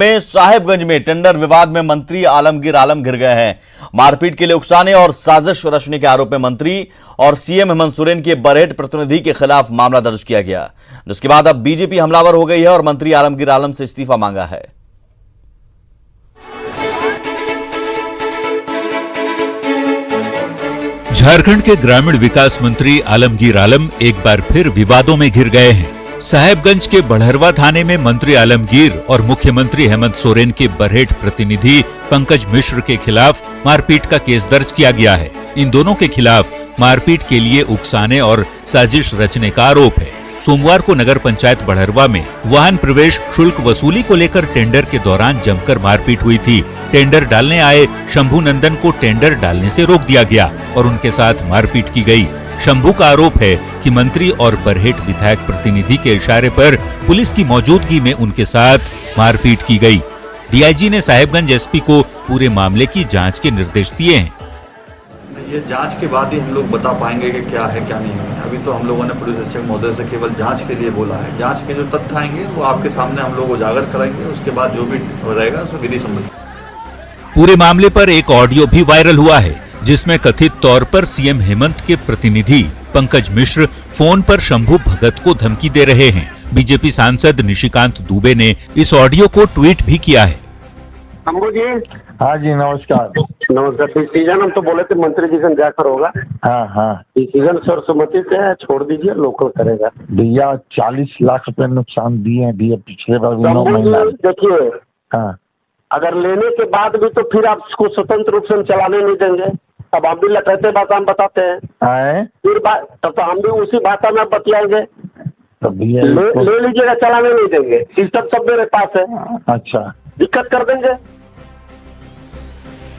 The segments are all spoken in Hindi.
में साहेबगंज में टेंडर विवाद में मंत्री आलमगीर आलम घिर गए हैं। मारपीट के लिए उकसाने और साजिश रचने के आरोप में मंत्री और सीएम हेमंत सोरेन के बरहेट प्रतिनिधि के खिलाफ मामला दर्ज किया गया, जिसके बाद अब बीजेपी हमलावर हो गई है और मंत्री आलमगीर आलम से इस्तीफा मांगा है। झारखंड के ग्रामीण विकास मंत्री आलमगीर आलम एक बार फिर विवादों में घिर गए हैं। साहेबगंज के बड़हरवा थाने में मंत्री आलमगीर और मुख्यमंत्री हेमंत सोरेन के बरहेट प्रतिनिधि पंकज मिश्र के खिलाफ मारपीट का केस दर्ज किया गया है। इन दोनों के खिलाफ मारपीट के लिए उकसाने और साजिश रचने का आरोप है। सोमवार को नगर पंचायत बड़हरवा में वाहन प्रवेश शुल्क वसूली को लेकर टेंडर के दौरान जमकर मारपीट हुई थी। टेंडर डालने आए शंभू नंदन को टेंडर डालने से रोक दिया गया और उनके साथ मारपीट की गई। शंभू का आरोप है कि मंत्री और बरहेट विधायक प्रतिनिधि के इशारे पर पुलिस की मौजूदगी में उनके साथ मारपीट की गई। डीआईजी ने साहेबगंज एसपी को पूरे मामले की जांच के निर्देश दिए हैं। ये जांच के बाद ही हम लोग बता पाएंगे कि क्या है क्या नहीं है। अभी तो हम लोगों ने पुलिस अधीक्षक महोदय से केवल जांच के लिए बोला है। जांच के जो तथ्य आएंगे वो आपके सामने हम लोग उजागर कराएंगे। उसके बाद जो भी रहेगा उसको विधि सम्मत। पूरे मामले पर एक ऑडियो भी वायरल हुआ है, जिसमें कथित तौर पर सीएम हेमंत के प्रतिनिधि पंकज मिश्र फोन पर शंभू भगत को धमकी दे रहे हैं। बीजेपी सांसद निशिकांत दुबे ने इस ऑडियो को ट्वीट भी किया है। शंभू जी, हाँ जी, नमस्कार। नमस्कार। डिसीजन हम तो बोले थे मंत्री जी से जाकर होगा। हाँ, डिसीजन सर्वसम्मति से है, छोड़ दीजिए, लोकल करेगा। भैया 40 लाख रुपए नुकसान दिए पिछले बार 9 महीना। देखिए, हाँ, अगर लेने के बाद भी तो फिर आप उसको स्वतंत्र रूप से हम चलाने नहीं देंगे। अब हम भी लटैते भाषा में बताते हैं, फिर तब तो हम भी उसी भाषा में बतियाएंगे। ले लीजिएगा, चलाने नहीं देंगे। सिस्टम सब मेरे पास है। अच्छा, दिक्कत कर देंगे।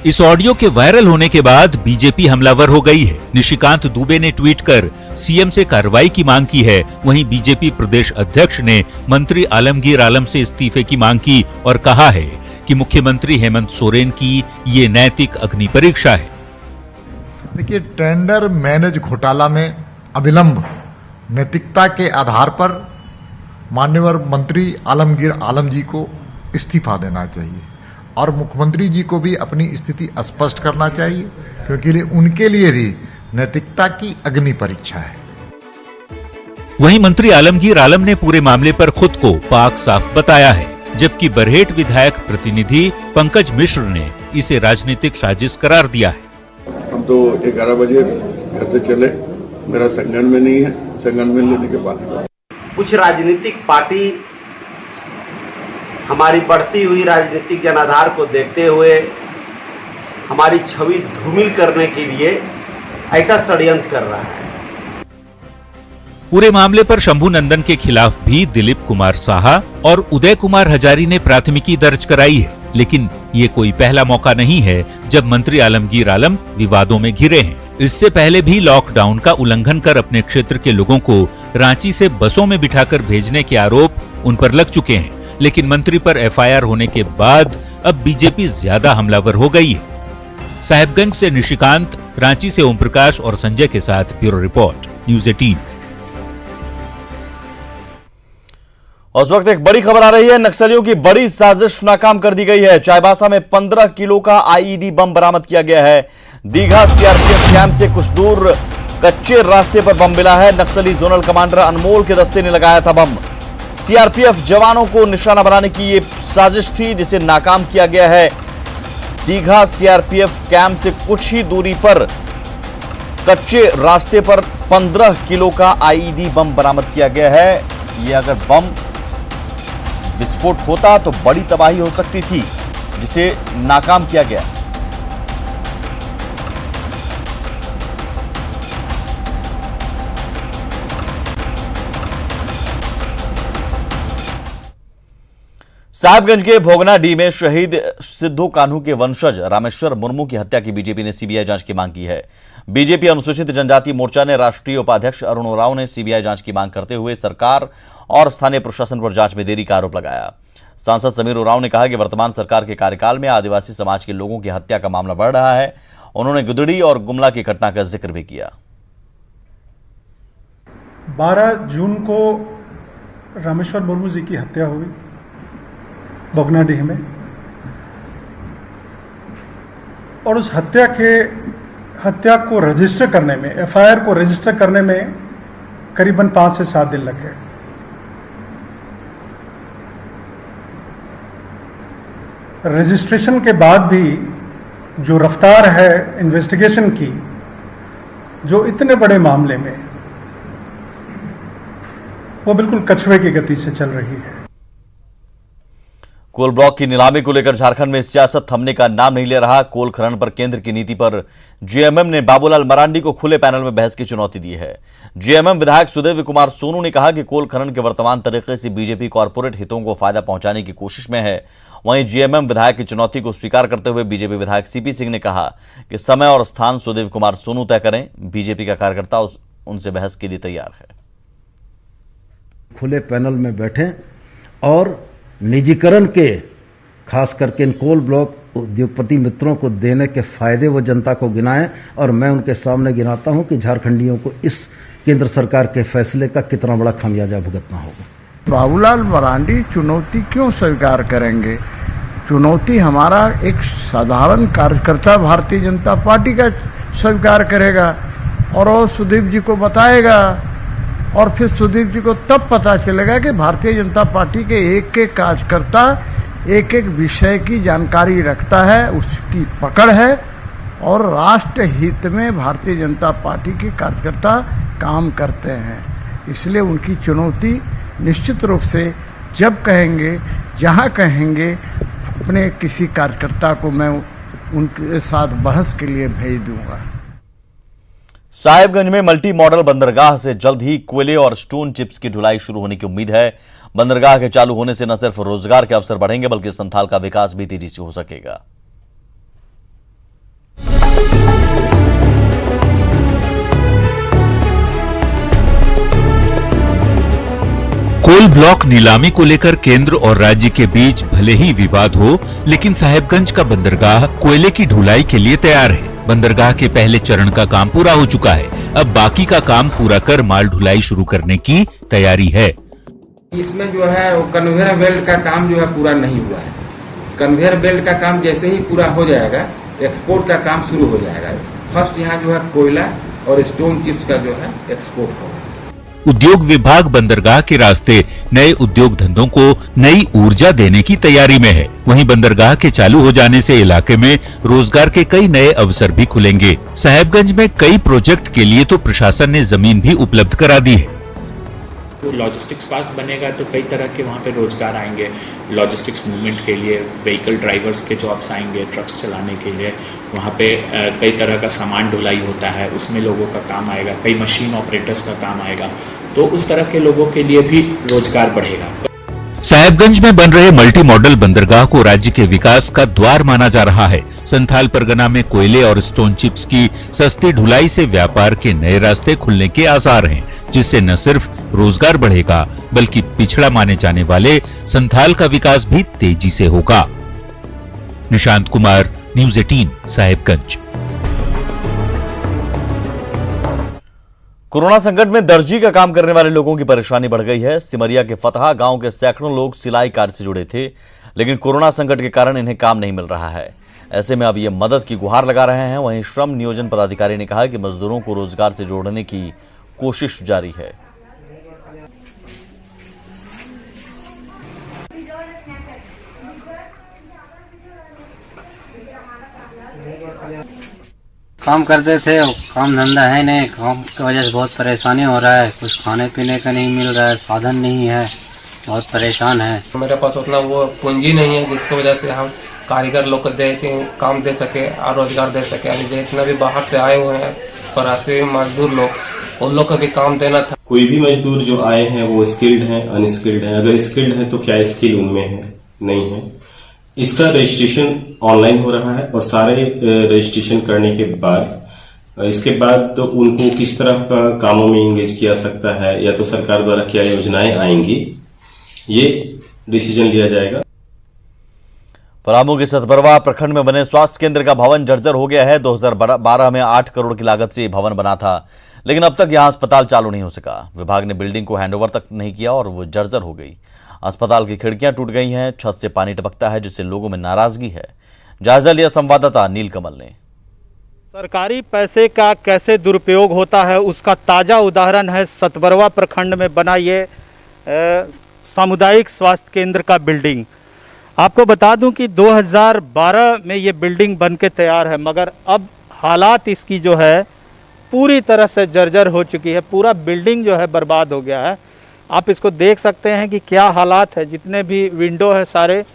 इस ऑडियो के वायरल होने के बाद बीजेपी हमलावर हो गई है। निशिकांत दुबे ने ट्वीट कर सीएम से कार्रवाई की मांग की है। वहीं बीजेपी प्रदेश अध्यक्ष ने मंत्री आलमगीर आलम से इस्तीफे की मांग की और कहा है कि मुख्यमंत्री हेमंत सोरेन की ये नैतिक अग्नि परीक्षा है। देखिए, टेंडर मैनेज घोटाला में अविलंब नैतिकता के आधार पर माननीय मंत्री आलमगीर आलम जी को इस्तीफा देना चाहिए और मुख्यमंत्री जी को भी अपनी स्थिति स्पष्ट करना चाहिए, क्योंकि उनके लिए भी नैतिकता की अग्नि परीक्षा है। वहीं मंत्री आलमगीर आलम ने पूरे मामले पर खुद को पाक साफ बताया है, जबकि बरहेट विधायक प्रतिनिधि पंकज मिश्र ने इसे राजनीतिक साजिश करार दिया है। हम तो 11 बजे घर से चले, मेरा संगठन में नहीं है, संगठन में लेने के बाद कुछ राजनीतिक पार्टी हमारी बढ़ती हुई राजनीतिक जनाधार को देखते हुए हमारी छवि धूमिल करने के लिए ऐसा षड्यंत्र कर रहा है। पूरे मामले पर शंभू नंदन के खिलाफ भी दिलीप कुमार साहा और उदय कुमार हजारी ने प्राथमिकी दर्ज कराई है, लेकिन ये कोई पहला मौका नहीं है जब मंत्री आलमगीर आलम विवादों में घिरे हैं। इससे पहले भी लॉकडाउन का उल्लंघन कर अपने क्षेत्र के लोगों को रांची से बसों में बिठाकर भेजने के आरोप उन पर लग चुके हैं, लेकिन मंत्री पर एफआईआर होने के बाद अब बीजेपी ज्यादा हमलावर हो गई है। साहेबगंज से निशिकांत, रांची से ओम प्रकाश और संजय के साथ ब्यूरो रिपोर्ट, न्यूज़ 18। उस वक्त एक बड़ी खबर आ रही है। नक्सलियों की बड़ी साजिश नाकाम कर दी गई है। चाईबासा में 15 किलो का आईईडी बम बरामद किया गया है। दीघा सीआरपीएफ कैंप से कुछ दूर कच्चे रास्ते पर बम मिला है। नक्सली जोनल कमांडर अनमोल के दस्ते ने लगाया था बम। सीआरपीएफ जवानों को निशाना बनाने की ये साजिश थी, जिसे नाकाम किया गया है। दीघा सीआरपीएफ कैंप से कुछ ही दूरी पर कच्चे रास्ते पर 15 किलो का आईईडी बम बरामद किया गया है। ये अगर बम विस्फोट होता तो बड़ी तबाही हो सकती थी, जिसे नाकाम किया गया। साहिबगंज के भोगनाडीह में शहीद सिद्धू कान्हू के वंशज रामेश्वर मुर्मू की हत्या की बीजेपी ने सीबीआई जांच की मांग की है। बीजेपी अनुसूचित जनजाति मोर्चा ने राष्ट्रीय उपाध्यक्ष अरुण उरांव ने सीबीआई जांच की मांग करते हुए सरकार और स्थानीय प्रशासन पर जांच में देरी का आरोप लगाया। सांसद समीर उरांव ने कहा कि वर्तमान सरकार के कार्यकाल में आदिवासी समाज के लोगों की हत्या का मामला बढ़ रहा है। उन्होंने गुदड़ी और गुमला की घटना का जिक्र भी किया। 12 जून को रामेश्वर मुर्मू जी की हत्या हुई। बोगनाडीह में, और उस हत्या को रजिस्टर करने में, एफआईआर को रजिस्टर करने में करीबन 5 से 7 दिन लग गए। रजिस्ट्रेशन के बाद भी जो रफ्तार है इन्वेस्टिगेशन की, जो इतने बड़े मामले में, वो बिल्कुल कछुए की गति से चल रही है। कोल ब्लॉक की नीलामी को लेकर झारखंड में सियासत थमने का नाम नहीं ले रहा। कोल खनन पर केंद्र की नीति पर जेएमएम ने बाबूलाल मरांडी को खुले पैनल में बहस की चुनौती दी है। जेएमएम विधायक सुदेव कुमार सोनू ने कहा कि कोल खनन के वर्तमान तरीके से बीजेपी कॉर्पोरेट हितों को फायदा पहुंचाने की कोशिश में है। वहीं जेएमएम विधायक की चुनौती को स्वीकार करते हुए बीजेपी विधायक सीपी सिंह ने कहा कि समय और स्थान सुदेव कुमार सोनू तय करें। बीजेपी का कार्यकर्ता उनसे बहस के लिए तैयार है। खुले पैनल में बैठें और निजीकरण के खास करके इन कोल ब्लॉक उद्योगपति मित्रों को देने के फायदे वो जनता को गिनाएं, और मैं उनके सामने गिनाता हूं कि झारखंडियों को इस केंद्र सरकार के फैसले का कितना बड़ा खामियाजा भुगतना होगा। बाबूलाल मरांडी चुनौती क्यों स्वीकार करेंगे? चुनौती हमारा एक साधारण कार्यकर्ता भारतीय जनता पार्टी का स्वीकार करेगा और वो सुदीप जी को बताएगा, और फिर सुदीप जी को तब पता चलेगा कि भारतीय जनता पार्टी के एक एक कार्यकर्ता एक एक विषय की जानकारी रखता है, उसकी पकड़ है, और राष्ट्र हित में भारतीय जनता पार्टी के कार्यकर्ता काम करते हैं। इसलिए उनकी चुनौती निश्चित रूप से जब कहेंगे, जहां कहेंगे, अपने किसी कार्यकर्ता को मैं उनके साथ बहस के लिए भेज दूंगा। साहेबगंज में मल्टी मॉडल बंदरगाह से जल्द ही कोयले और स्टोन चिप्स की ढुलाई शुरू होने की उम्मीद है। बंदरगाह के चालू होने से न सिर्फ रोजगार के अवसर बढ़ेंगे बल्कि संथाल का विकास भी तेजी से हो सकेगा। कोल ब्लॉक नीलामी को लेकर केंद्र और राज्य के बीच भले ही विवाद हो, लेकिन साहेबगंज का बंदरगाह कोयले की ढुलाई के लिए तैयार है। बंदरगाह के पहले चरण का काम पूरा हो चुका है। अब बाकी का काम पूरा कर माल ढुलाई शुरू करने की तैयारी है। इसमें जो है वो कन्वेयर बेल्ट का काम जो है पूरा नहीं हुआ है। कन्वेयर बेल्ट का काम जैसे ही पूरा हो जाएगा, एक्सपोर्ट का काम शुरू हो जाएगा। फर्स्ट यहाँ जो है कोयला और स्टोन चिप्स का जो है एक्सपोर्ट होगा। उद्योग विभाग बंदरगाह के रास्ते नए उद्योग धंधों को नई ऊर्जा देने की तैयारी में है। वहीं बंदरगाह के चालू हो जाने से इलाके में रोजगार के कई नए अवसर भी खुलेंगे। साहेबगंज में कई प्रोजेक्ट के लिए तो प्रशासन ने जमीन भी उपलब्ध करा दी है। लॉजिस्टिक्स पास बनेगा तो कई तरह के वहाँ पे रोजगार आएंगे। लॉजिस्टिक्स मूवमेंट के लिए व्हीकल ड्राइवर्स के जॉब्स आएंगे, ट्रक्स चलाने के लिए वहाँ पे कई तरह का सामान ढुलाई होता है, उसमें लोगों का काम आएगा। कई मशीन ऑपरेटर्स का काम आएगा, तो उस तरह के लोगों के लिए भी रोजगार बढ़ेगा। साहेबगंज में बन रहे मल्टी मॉडल बंदरगाह को राज्य के विकास का द्वार माना जा रहा है। संथाल परगना में कोयले और स्टोन चिप्स की सस्ती ढुलाई से व्यापार के नए रास्ते खुलने के आसार हैं, जिससे न सिर्फ रोजगार बढ़ेगा बल्कि पिछड़ा माने जाने वाले संथाल का विकास भी तेजी से होगा। निशांत कुमार, न्यूज़ 18 साहेबगंज। कोरोना संकट में दर्जी का काम करने वाले लोगों की परेशानी बढ़ गई है। सिमरिया के फतहा गांव के सैकड़ों लोग सिलाई कार्य से जुड़े थे, लेकिन कोरोना संकट के कारण इन्हें काम नहीं मिल रहा है। ऐसे में अब ये मदद की गुहार लगा रहे हैं। वहीं श्रम नियोजन पदाधिकारी ने कहा कि मजदूरों को रोजगार से जोड़ने की कोशिश जारी है। काम करते थे, काम धंधा है नहीं, काम की वजह से बहुत परेशानी हो रहा है। कुछ खाने पीने का नहीं मिल रहा है, साधन नहीं है, बहुत परेशान है। मेरे पास उतना वो पूंजी नहीं है जिसकी वजह से हम कारीगर लोग को काम दे सके और रोजगार दे सके। अभी जितना भी बाहर से आए हुए हैं प्रवासी मजदूर लोग, उन लोग को भी काम देना था। कोई भी मजदूर जो आए हैं वो स्किल्ड हैं, अनस्किल्ड हैं। अगर स्किल्ड हैं तो क्या स्किल उनमें है? नहीं है। इसका रजिस्ट्रेशन ऑनलाइन हो रहा है और सारे रजिस्ट्रेशन करने के बाद इसके बाद तो उनको किस तरह का कामों में एंगेज किया सकता है या तो सरकार द्वारा क्या योजनाएं आएंगी, ये डिसीजन लिया जाएगा। पलामू के सतबरवा प्रखंड में बने स्वास्थ्य केंद्र का भवन जर्जर हो गया है। 2012 में 8 करोड़ की लागत से भवन बना था, लेकिन अब तक यहां अस्पताल चालू नहीं हो सका। विभाग ने बिल्डिंग को हैंडओवर तक नहीं किया और वो जर्जर हो गई। अस्पताल की खिड़कियां टूट गई हैं, छत से पानी टपकता है जिससे लोगों में नाराजगी है। जायजा लिया संवाददाता नीलकमल ने। सरकारी पैसे का कैसे दुरुपयोग होता है उसका ताज़ा उदाहरण है सतबरवा प्रखंड में बना ये सामुदायिक स्वास्थ्य केंद्र का बिल्डिंग। आपको बता दूं कि 2012 में ये बिल्डिंग बन के तैयार है, मगर अब हालात इसकी जो है पूरी तरह से जर्जर हो चुकी है। पूरा बिल्डिंग जो है बर्बाद हो गया है। आप इसको देख सकते हैं कि क्या हालात है। जितने भी विंडो है सारे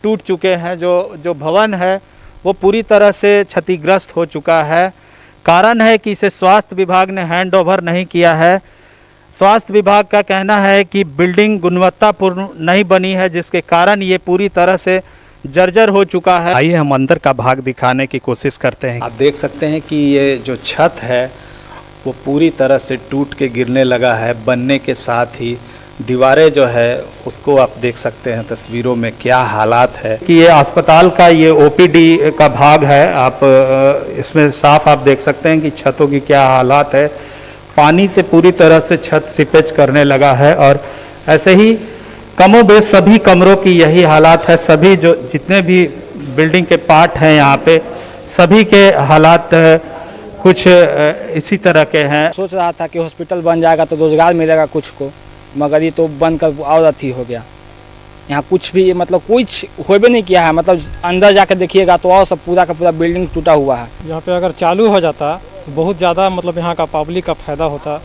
टूट चुके हैं। जो भवन है वो पूरी तरह से क्षतिग्रस्त हो चुका है। कारण है कि इसे स्वास्थ्य विभाग ने हैंड ओवर नहीं किया है। स्वास्थ्य विभाग का कहना है कि बिल्डिंग गुणवत्तापूर्ण नहीं बनी है, जिसके कारण ये पूरी तरह से जर्जर हो चुका है। आइए हम अंदर का भाग दिखाने की कोशिश करते हैं। आप देख सकते हैं कि ये जो छत है वो पूरी तरह से टूट के गिरने लगा है। बनने के साथ ही दीवारें जो है उसको आप देख सकते हैं तस्वीरों में क्या हालात है कि ये अस्पताल का ये ओपीडी का भाग है। आप इसमें साफ आप देख सकते हैं कि छतों की क्या हालात है। पानी से पूरी तरह से छत सीपेज करने लगा है और ऐसे ही कमोबेश सभी कमरों की यही हालात है। सभी जो जितने भी बिल्डिंग के पार्ट हैं यहाँ पे सभी के हालात कुछ इसी तरह के हैं। सोच रहा था कि हॉस्पिटल बन जाएगा तो रोजगार मिलेगा कुछ को, मगर ये तो बनकर और अथी हो गया। यहाँ कुछ भी मतलब कुछ हो भी नहीं किया है। मतलब अंदर जाकर देखिएगा तो और सब पूरा का पूरा बिल्डिंग टूटा हुआ है। यहाँ पे अगर चालू हो जाता तो बहुत ज़्यादा मतलब यहाँ का पब्लिक का फायदा होता,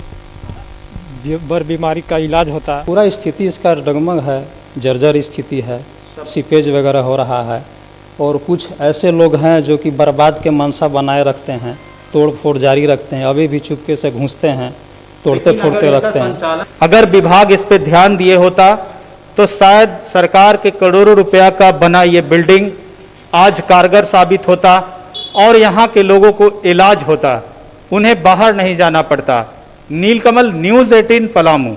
बड़ बीमारी का इलाज होता। पूरा स्थिति इसका डगमग है, जर्जर स्थिति है, सीपेज वगैरह हो रहा है। और कुछ ऐसे लोग हैं जो कि बर्बाद के मनसा बनाए रखते हैं, तोड़ फोड़ जारी रखते हैं, अभी भी चुपके से घुसते हैं, तोड़ते फोड़ते रखते हैं। अगर विभाग इस पे ध्यान दिए होता तो शायद सरकार के करोड़ों रुपया का बना ये बिल्डिंग आज कारगर साबित होता और यहाँ के लोगों को इलाज होता, उन्हें बाहर नहीं जाना पड़ता। नीलकमल, न्यूज़ 18 पलामू।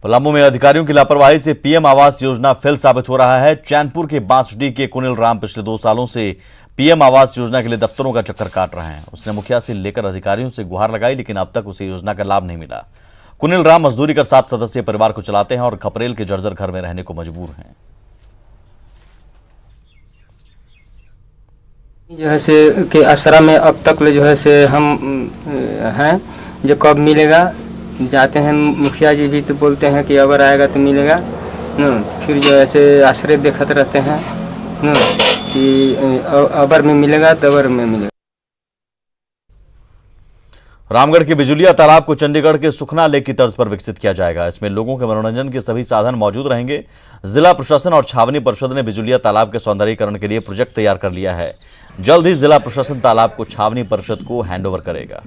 पलामू में अधिकारियों की लापरवाही से पीएम आवास योजना फेल साबित हो रहा है। चैनपुर के बांसडीह के कुनिल राम पिछले 2 सालों से पीएम आवास योजना के लिए दफ्तरों का चक्कर काट रहे हैं। उसने मुखिया से लेकर अधिकारियों से गुहार लगाई, लेकिन अब तक उसे योजना का लाभ नहीं मिला। कुनिल राम मजदूरी कर 7 सदस्यीय परिवार को चलाते हैं और खपरेल के जर्जर घर में रहने को मजबूर हैं। जो है से के आसरा में अब तक जो है से हम हैं, जो कब मिलेगा जाते हैं। मुखिया जी भी तो बोलते हैं कि अबर आएगा तो मिलेगा, फिर जो ऐसे आश्रय देखते रहते हैं कि अबर में मिलेगा तो अबर में मिलेगा। रामगढ़ के बिजुलिया तालाब को चंडीगढ़ के सुखना लेक की तर्ज पर विकसित किया जाएगा। इसमें लोगों के मनोरंजन के सभी साधन मौजूद रहेंगे। जिला प्रशासन और छावनी परिषद ने बिजुलिया तालाब के सौंदर्यीकरण के लिए प्रोजेक्ट तैयार कर लिया है। जल्द ही जिला प्रशासन तालाब को छावनी परिषद को हैंडओवर करेगा।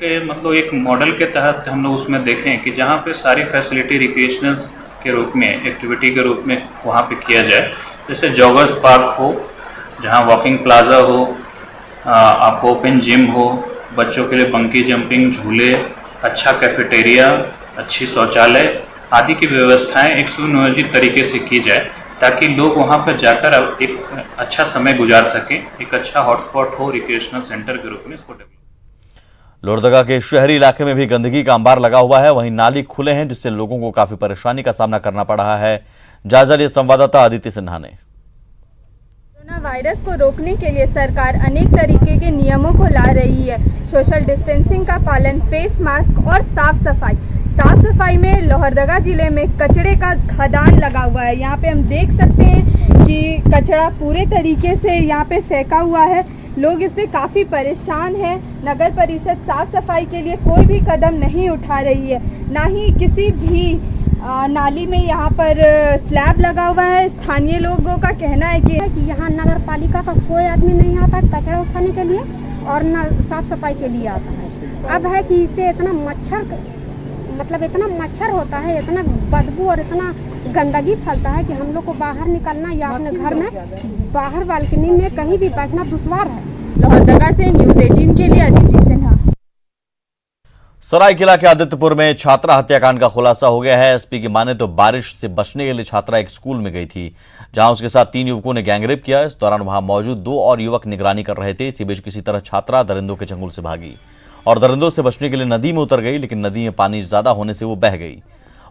मतलब एक मॉडल के तहत हम लोग उसमें देखें कि जहाँ पे सारी फैसिलिटी रिक्रिएशनल के रूप में, एक्टिविटी के रूप में वहाँ पे किया जाए। जैसे जॉगर्स पार्क हो, जहाँ वॉकिंग प्लाजा हो, आपको ओपन जिम हो, बच्चों के लिए बंकी जंपिंग झूले, अच्छा कैफेटेरिया, अच्छी शौचालय आदि की व्यवस्थाएं एक सुनियोजित तरीके से की जाए, ताकि लोग वहां पर जाकर अब एक अच्छा समय गुजार सकें। एक अच्छा हॉटस्पॉट हो रिक्रिएशनल सेंटर के रूप में इसको डेवलप। लोहरदगा के शहरी इलाके में भी गंदगी का अंबार लगा हुआ है। वहीं नाली खुले हैं, जिससे लोगों को काफी परेशानी का सामना करना पड़ रहा है। जायजा लिए संवाददाता आदित्य सिन्हा ने। कोरोना वायरस को रोकने के लिए सरकार अनेक तरीके के नियमों को ला रही है। सोशल डिस्टेंसिंग का पालन, फेस मास्क और साफ सफाई में लोहरदगा जिले में कचरे का खदान लगा हुआ है। यहाँ पे हम देख सकते हैं कि कचरा पूरे तरीके से यहाँ पे फेंका हुआ है। लोग इससे काफ़ी परेशान हैं। नगर परिषद साफ सफाई के लिए कोई भी कदम नहीं उठा रही है, ना ही किसी भी नाली में यहाँ पर स्लैब लगा हुआ है। स्थानीय लोगों का कहना है कि यहाँ नगर पालिका का कोई आदमी नहीं आता कचरा उठाने के लिए और न साफ सफाई के लिए आता है। अब है कि इससे इतना मच्छर होता है, इतना बदबू और इतना गंदगी फैलता है कि हम लोग को बाहर निकलना या अपने घर में बाहर बालकनी में कहीं भी बैठना दुश्वार है। लोहरदगा से न्यूज़ 18 के लिए आदित्य सिन्हा। सरायकेला के आदित्यपुर में छात्रा हत्याकांड का खुलासा हो गया है। एसपी की माने तो बारिश से बचने के लिए छात्रा एक स्कूल में गई थी, जहां उसके साथ 3 युवकों ने गैंगरेप किया। इस दौरान वहां मौजूद 2 और युवक निगरानी कर रहे थे। इसी बीच किसी तरह छात्रा दरिंदों के चंगुल से भागी और दरिंदों से बचने के लिए नदी में उतर गई, लेकिन नदी में पानी ज्यादा होने से वो बह गई।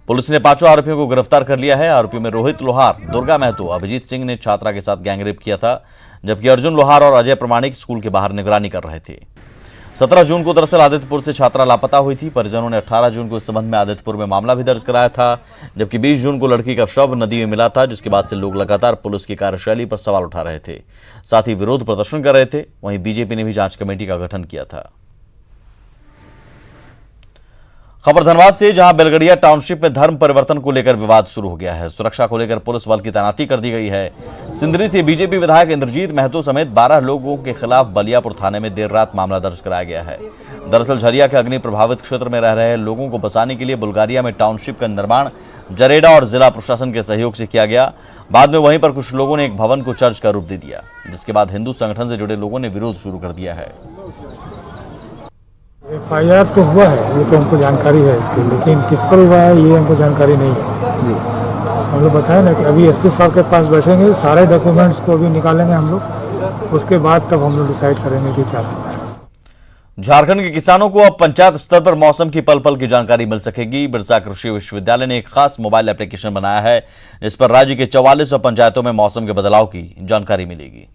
पुलिस ने 5 आरोपियों को गिरफ्तार कर लिया है। आरोपियों में रोहित लोहार, दुर्गा महतो, अभिजीत सिंह ने छात्रा के साथ गैंगरेप किया था, जबकि अर्जुन लोहार और अजय प्रमाणिक स्कूल के बाहर निगरानी कर रहे थे। 17 जून को दरअसल आदित्यपुर से छात्रा लापता हुई थी। परिजनों ने 18 जून को इस संबंध में आदित्यपुर में मामला भी दर्ज कराया था, जबकि 20 जून को लड़की का शव नदी में मिला था, जिसके बाद से लोग लगातार पुलिस की कार्यशैली पर सवाल उठा रहे थे, साथ ही विरोध प्रदर्शन कर रहे थे। वहीं बीजेपी ने भी जांच कमेटी का गठन किया था। खबर धनबाद से, जहां बेलगड़िया टाउनशिप में धर्म परिवर्तन को लेकर विवाद शुरू हो गया है। सुरक्षा को लेकर पुलिस बल की तैनाती कर दी गई है। सिंदरी से बीजेपी विधायक इंद्रजीत महतो समेत 12 लोगों के खिलाफ बलियापुर थाने में देर रात मामला दर्ज कराया गया है। दरअसल झरिया के अग्नि प्रभावित क्षेत्र में रह रहे लोगों को बसाने के लिए बुल्गारिया में टाउनशिप का निर्माण जरेडा और जिला प्रशासन के सहयोग से किया गया। बाद में वहीं पर कुछ लोगों ने एक भवन को चर्च का रूप दे दिया, जिसके बाद हिंदू संगठन से जुड़े लोगों ने विरोध शुरू कर दिया है। FIR तो हुआ है, ये तो हमको जानकारी है इसकी, लेकिन किस पर हुआ है ये हमको जानकारी नहीं है। हम लोग बताए ना कि अभी SP साहब के पास बैठेंगे, सारे डॉक्यूमेंट्स को अभी निकालेंगे हम लोग, उसके बाद तब हम लोग डिसाइड करेंगे कि क्या करना है। झारखंड के किसानों को अब पंचायत स्तर पर मौसम की पल पल की जानकारी मिल सकेगी। बिरसा कृषि विश्वविद्यालय ने एक खास मोबाइल एप्लीकेशन बनाया है, जिस पर राज्य के 4400 पंचायतों में मौसम के बदलाव की जानकारी मिलेगी।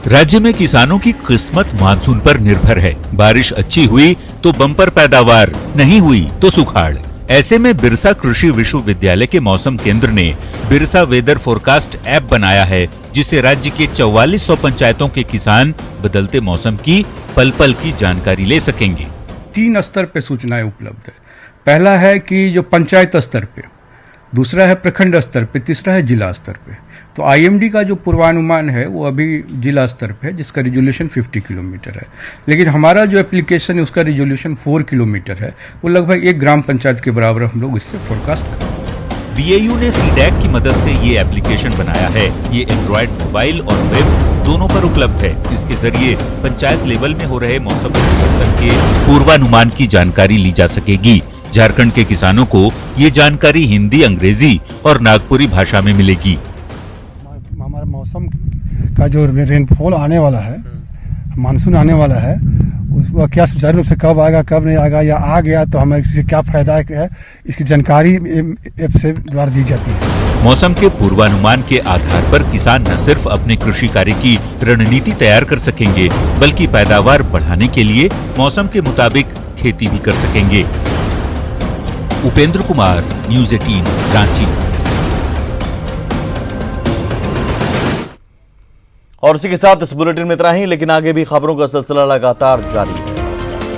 राज्य में किसानों की किस्मत मानसून पर निर्भर है। बारिश अच्छी हुई तो बम्पर पैदावार, नहीं हुई तो सुखाड़। ऐसे में बिरसा कृषि विश्वविद्यालय के मौसम केंद्र ने बिरसा वेदर फोरकास्ट ऐप बनाया है, जिससे राज्य के 4400 पंचायतों के किसान बदलते मौसम की पल पल की जानकारी ले सकेंगे। 3 स्तर पे सूचनाएं उपलब्ध है। पहला है कि जो पंचायत स्तर पे, दूसरा है प्रखंड स्तर पे, तीसरा है जिला स्तर पे। तो IMD का जो पूर्वानुमान है वो अभी जिला स्तर पे है, जिसका रिजोल्यूशन 50 किलोमीटर है, लेकिन हमारा जो एप्लीकेशन है उसका रिजोल्यूशन 4 किलोमीटर है। वो लगभग 1 ग्राम पंचायत के बराबर हम लोग इससे फोरकास्ट कर। BAU ने CDAC की मदद से ये एप्लीकेशन बनाया है। ये एंड्रॉयड मोबाइल और वेब दोनों पर उपलब्ध है। इसके जरिए पंचायत लेवल में हो रहे मौसम परिवर्तन के पूर्वानुमान की जानकारी ली जा सकेगी। झारखंड के किसानों को ये जानकारी हिंदी, अंग्रेजी और नागपुरी भाषा में मिलेगी। हमारा मौसम का जो रेनफॉल आने वाला है, मानसून आने वाला है, उसका क्या सुचारू रूप से कब आएगा कब नहीं आएगा, या आ गया तो हमें इससे क्या फायदा है, इसकी जानकारी ऐप से द्वारा दी जाती है। मौसम के पूर्वानुमान के आधार पर किसान न सिर्फ अपने कृषि कार्य की रणनीति तैयार कर सकेंगे, बल्कि पैदावार बढ़ाने के लिए मौसम के मुताबिक खेती भी कर सकेंगे। उपेंद्र कुमार, न्यूज़ 18, रांची। और इसी के साथ इस बुलेटिन में इतना ही, लेकिन आगे भी खबरों का सिलसिला लगातार जारी है।